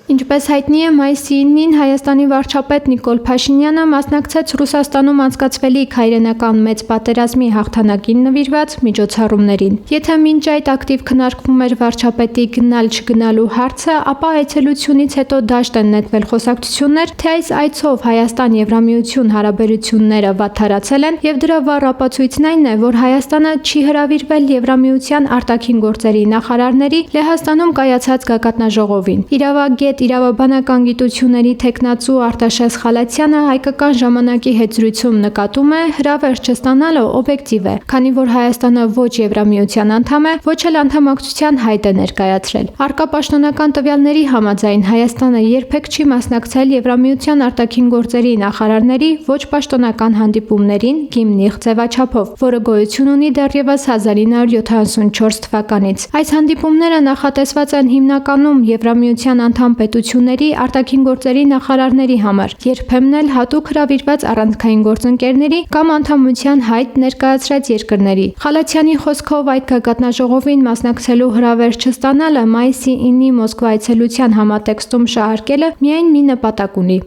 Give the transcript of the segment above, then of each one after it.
Ինչպես հայտնի է, մայիսի 9-ին Հայաստանի վարչապետ Նիկոլ Փաշինյանը մասնակցեց Ռուսաստանում անցկացվելիք հայրենական մեծ պատերազմի հաղթանակին նվիրված միջոցառումներին։ Եթե մինչ այդ ակտիվ քննարկվում էր վարչապետի գնալ-չգնալու հարցը, ապա այցելությունից հետո դաշտ են նետվել խոսակցություններ, թե այս այցով Հայաստան-Եվրամիություն հարաբերությունները վատթարացել են, եւ դրա վառ ապացույցն այն է, որ Հայաստանը չի հրավիրվել Եվրամիության արտաքին գործերի նախարարների Լեհաստանում կայացած գագաթնաժողովին։ Իրավագետ իրավաբանական գիտությունների թեկնածու Արտաշես Խալաթյանը հայկական ժամանակի հետ զրույցում նկատում է, հրավեր չստանալը օբյեկտիվ է, քանի որ Հայաստանը ոչ Եվրամիության անդամ է, ոչ էլ անդամակցության հայտ է ներկայացրել։ Առկա պաշտոնական տվյալների համաձայն Հայաստանը երբեք չի մասնակցել Եվրամիության արտաքին գործերի նախարարների ոչ պաշտոնական հանդիպումներին Գիմնիղ ձևաչափով, որը գոյություն ունի դեռևս 1974 թվականից։ Այս հանդիպումները նախատեսված են հիմնականում Եվրամիության անդամ պետությունների արտաքին գործերի նախարարների համար, երբեմն էլ հատուկ հրավիրված առանցքային գործընկերների կամ անդամության հայտ ներկայացրած երկրների։ Խալաթյանի խոսքով այդ գագաթնաժողովին մասնակցելու հրավեր չստանալը մայիսի 9-ի Մոսկվա այցելության համատեքստում շահարկելը միայն մի նպատակ ունի։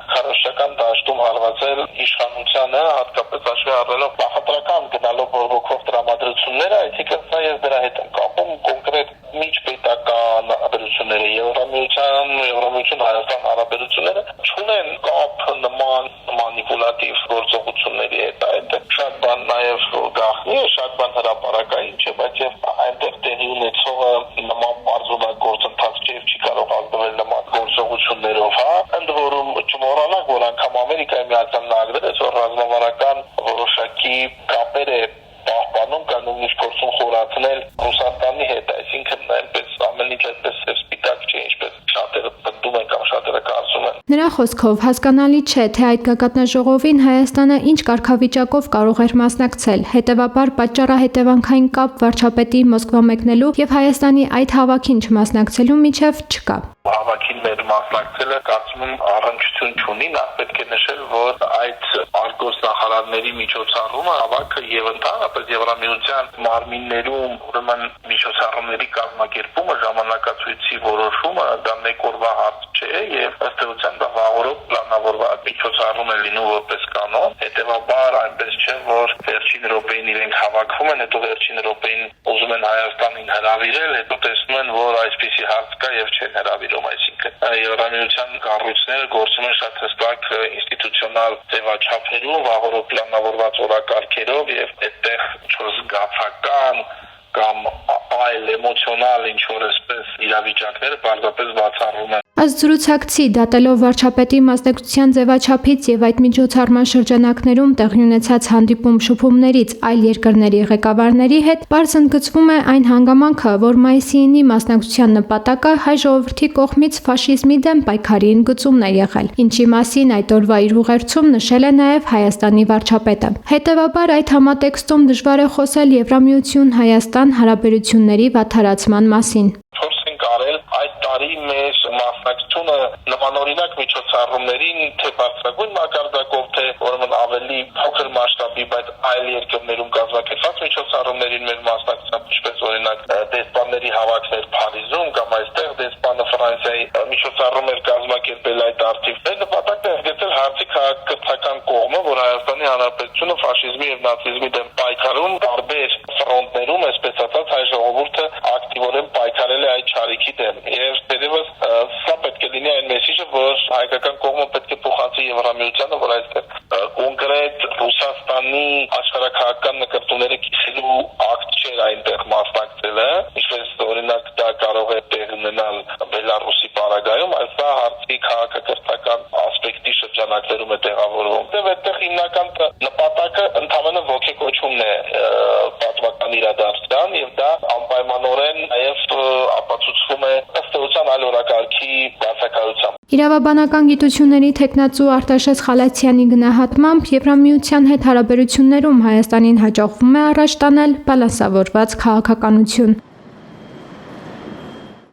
Քարոշչական դաշտում հարվածել իշխանությանը, հատկապես հաշվի առնելով նախընտրական գնալով բողոքող տրամադրությունները, այսինքն սա ես դրա հետ եմ կապում կոնկրետ միջպետական հարաբերությունները, Եվրամիություն Հայաստան հարաբերությունները չունեն կապ նման մանիպուլատիվ գործողությունների հետ, այդ շատ բան նաև գաղտնի է, շատ բան հրապարակային չէ, բայց եւ այնտեղ տեղի ունեցողը նման բարձունակ գործընթաց չի կարող ազդվել նման գործողություններով, ընդ որում չմոռանանք, որ անգամ Ամերիկայի Միացյալ Նահանգները որ ռազմավարական որոշակի կապեր է պահպանում կամ նույնիսկ փորձում խորացնել Ռուսաստանի հետ, այսինքն այնպես ամեն ինչ այդպես սպիտակ չէ, ինչպես շատերը պնդում են կամ շատերը կարծում են։ Նրա խոսքով հասկանալի չէ, թե այդ գագաթնաժողովին Հայաստանը ինչ կարգավիճակով կարող էր մասնակցել, հետևաբար պատճառահետևանքային կապ վարչապետի Մոսկվա մեկնելու եւ Հայաստանի այդ հավաքին չմասնակցելու միջև չկա։ Հավաքին մեր մասնակցելը կարծում եմ առնչություն չունի, նախ պետք է նշել, որ այդ արգոս նախարարների միջոցառումը հավաքը եւ ընդհանրապես Եվրամիության մարմիններում ուրեմն միջոցառումների կազմակերպումը, ժամանակացույցի որոշումը դա մեկ օրվա հարց չէ եւ ըստ էության դա վաղօրոք պլանավորված միջոցառում է լինում որպես կանոն, հետեւաբար այնպես չէ, որ վերջին րոպեին իրենք հավաքվում են, հետո վերջին րոպեին ուզում են Հայաստանին հրավիրել, հետո տեսնում են, որ այսպիսի հարց կա եւ չեն հրավիրում, այսինքն Եվրամիության կառույցները գործում են շատ հստակ ինստիտուցիոնալ ձևաչափերում, վաղօրոք պլանավորված օրակարգերով եւ այդտեղ զգացական կամ այլ էմոցիոնալ ինչ-որ այսպես իրավիճակները պարզապես բացառվում են։ Ըստ զրուցակցի, դատելով վարչապետի մասնակցության ձևաչափից եւ այդ միջոցառման շրջանակներում տեղի ունեցած հանդիպում շփումներից այլ երկրների ղեկավարների հետ, պարզ ընդգծվում է այն հանգամանքը, որ մայիսի 9-ի մասնակցության նպատակը հայ ժողովրդի կողմից ֆաշիզմի դեմ պայքարի ընդգծումն է եղել, ինչի մասին այդ օրվա իր ուղերձում նշել է նաեւ Հայաստանի վարչապետը։ Հետևաբար այդ համատեքստում դժվար է խոսել Եվրամիություն-Հայաստան հարաբերությունների վատթարացման մասին։ Այդ տարի մեր մասնակցությունը նմանօրինակ միջոցառումներին թե բարձրագույն մակարդակով, թե ուրեմն ավելի փոքր մասշտաբի, բայց այլ երկրներում կազմակերպված միջոցառումներին մեր մասնակցությամբ, ինչպես օրինակ դեսպանների հավաքներ Փարիզում կամ այստեղ դեսպանը Ֆրանսիայի միջոցառում էր կազմակերպել այդ արդիվ։ Մեր նպատակն է ընդգծել հարցի քաղաքակրթական կողմը, որ Հայաստանի Հանրապետությունը ֆաշիզմի եւ նացիզմի դեմ պայքարում տարբեր ֆրոնտներում, այսպես ասած, հայ ժողովուրդը ակտիվորեն պայքարել է այդ չարիքի դեմ։ Եվ դերևս սա պետք է լինի այն մեսիջը, որ հայկական կողմը պետք է փոխանցի Եվրամիությանը, որ այստեղ կոնկրետ Ռուսաստանի աշխարհաքաղաքական նկարտումները կիսելու ակտ չէր այնտեղ մասնակցելը, ինչպես օրինակ դա կարող է տեղ ունենալ Բելարուսի պարագայում, այլ սա հարցի քաղաքակրթական ասպեկտի շրջանակներում է տեղավորվում։ Եվ այդտեղ հիմնական նպատակը ընդհանրապես ոգեկոչումն է պատմական իրադարձության եւ դա անպայմանորեն նաեւ ապացուցվում է ըստ էության այլ օրակարգի բացակայությամբ։ Իրավաբանական գիտությունների թեկնածու Արտաշես Խալաթյանի գնահատմամբ Եվրամիության հետ հարաբերություններում Հայաստանին հաջողվում է առաջ տանել բալանսավորված քաղաքականություն։